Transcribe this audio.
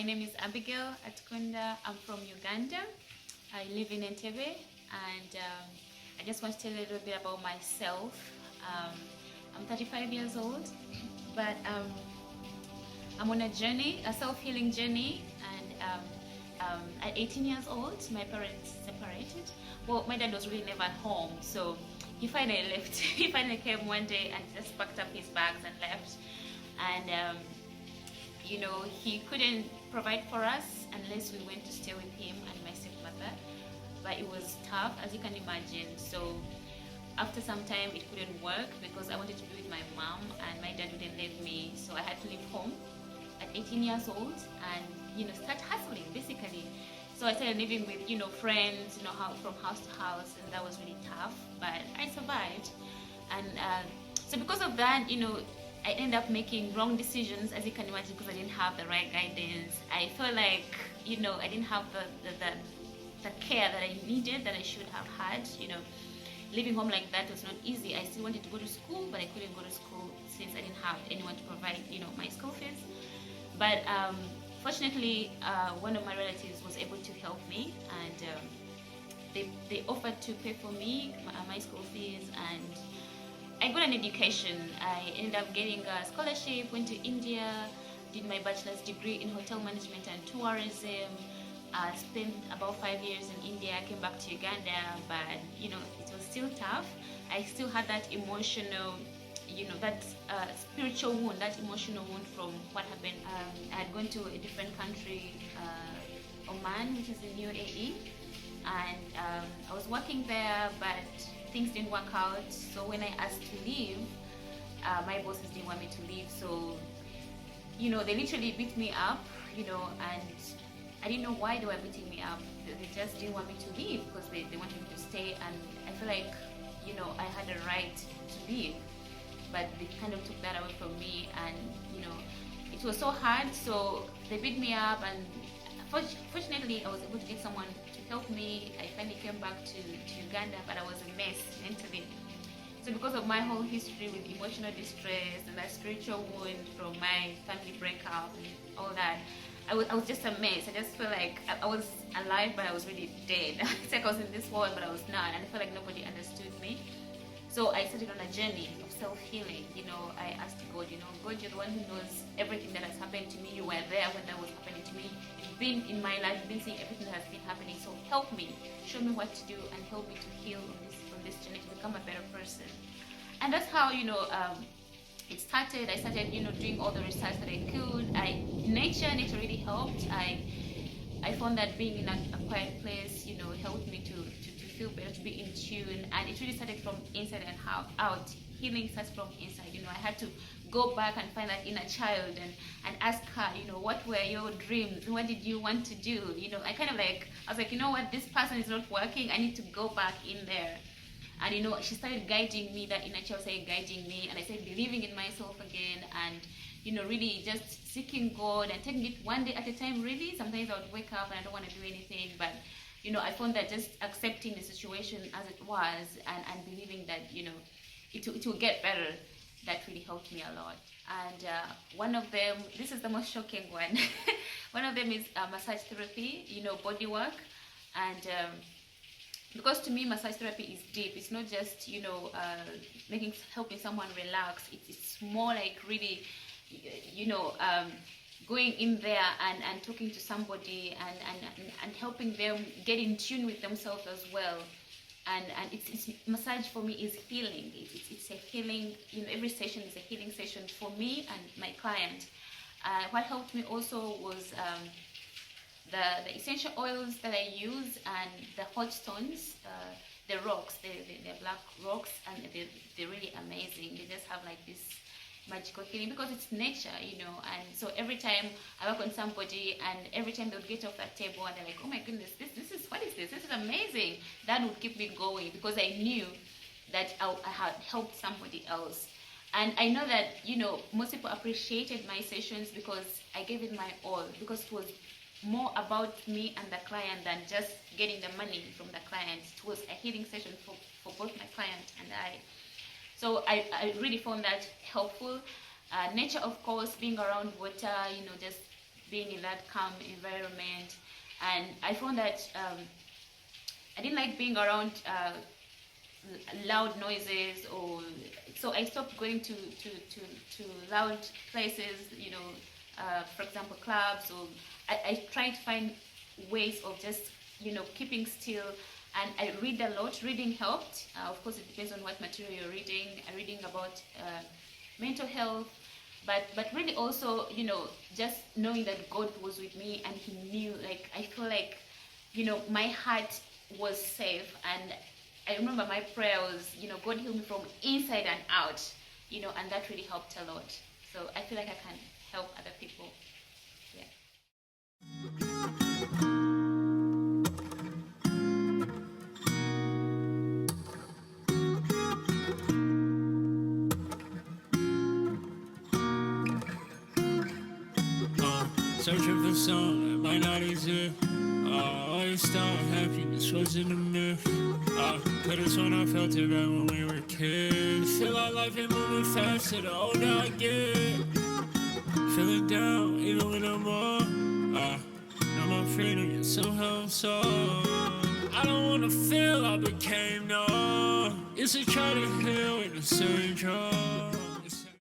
My name is Abigail Atkunda. I'm from Uganda. I live in Entebbe, and I just want to tell you a little bit about myself. I'm 35 years old, but I'm on a journey, a self-healing journey, and at 18 years old, my parents separated. Well, my dad was really never at home, so he finally left. He finally came one day and just packed up his bags and left. And you know, he couldn't provide for us unless we went to stay with him and my stepmother. But it was tough, as you can imagine. So after some time, it couldn't work because I wanted to be with my mom and my dad wouldn't let me. So I had to leave home at 18 years old and, you know, start hustling basically. So I started living with, you know, friends, you know, from house to house, and that was really tough, but I survived. And so because of that, you know, I ended up making wrong decisions, as you can imagine, because I didn't have the right guidance. I felt like, you know, I didn't have the care that I needed, that I should have had. You know, living home like that was not easy. I still wanted to go to school, but I couldn't go to school since I didn't have anyone to provide, you know, my school fees. But fortunately, one of my relatives was able to help me, and they offered to pay for me my school fees, and I got an education. I ended up getting a scholarship, went to India, did my bachelor's degree in hotel management and tourism. Spent about 5 years in India, came back to Uganda, but you know, it was still tough. I still had that emotional, you know, that spiritual wound, that emotional wound from what happened. I had gone to a different country, Oman, which is in UAE, and I was working there, but things didn't work out. So when I asked to leave, my bosses didn't want me to leave. So, you know, they literally beat me up, you know, and I didn't know why they were beating me up. They just didn't want me to leave because they wanted me to stay, and I feel like, you know, I had a right to leave, but they kind of took that away from me, and you know, it was so hard. So they beat me up, and fortunately I was able to get someone to help me. I finally came back to Uganda, but I was a mess mentally. So because of my whole history with emotional distress and that spiritual wound from my family breakup and all that, I was just a mess. I just felt like I was alive, but I was really dead. It's like I was in this world, but I was not, and I felt like nobody understood me. So I started on a journey of self-healing. You know, I asked God, you know, God, you're the one who knows everything that has happened to me. You were there when that was happening to me. You've been in my life, you've been seeing everything that has been happening. So help me, show me what to do, and help me to heal on this journey to become a better person. And that's how, you know, it started. I started, you know, doing all the research that I could. Nature really helped. I found that being in a quiet place, you know, helped me to feel better, to be in tune, and it really started from inside and out. Healing starts from inside. You know, I had to go back and find that inner child and ask her, you know, what were your dreams? What did you want to do? You know, I was like, you know what, this person is not working. I need to go back in there. And you know, she started guiding me, that inner child started guiding me, and I started believing in myself again, and you know, really just seeking God and taking it one day at a time. Really, sometimes I would wake up and I don't want to do anything, but you know, I found that just accepting the situation as it was, and believing that, you know, it will get better, that really helped me a lot. And one of them, this is the most shocking one. One of them is massage therapy, you know, body work. And because to me, massage therapy is deep. It's not just, you know, helping someone relax. It's more like really, you know, going in there and talking to somebody and helping them get in tune with themselves as well. And it's massage for me is healing. It's a healing, you know, every session is a healing session for me and my client. What helped me also was the essential oils that I use, and the hot stones, the rocks, they're black rocks, and they're really amazing. They just have like this magical healing because it's nature, you know. And so every time I work on somebody, and every time they'll get off that table and they're like, oh my goodness, this is, what is this? This is amazing. That would keep me going because I knew that I had helped somebody else. And I know that, you know, most people appreciated my sessions because I gave it my all, because it was more about me and the client than just getting the money from the client. It was a healing session for both my client and I. So I really found that helpful. Nature, of course, being around water, you know, just being in that calm environment. And I found that I didn't like being around loud noises, or so I stopped going to loud places, for example clubs, or I tried to find ways of just keeping still. And I read a lot. Reading helped. Of course, it depends on what material you're reading. I'm reading about mental health, but really also, just knowing that God was with me and He knew. Like, I feel like, my heart was safe. And I remember my prayer was, God heal me from inside and out, and that really helped a lot. So I feel like I can help other people. Yeah. Searching for something that might not exist. Always thought happiness wasn't a myth. Could've sworn I felt it back when we were kids. Feel like life ain't moving faster the older I get. Feeling down even when I'm on. Now my freedom is somehow so. I don't wanna feel I became numb. Used to try to heal with the same drug.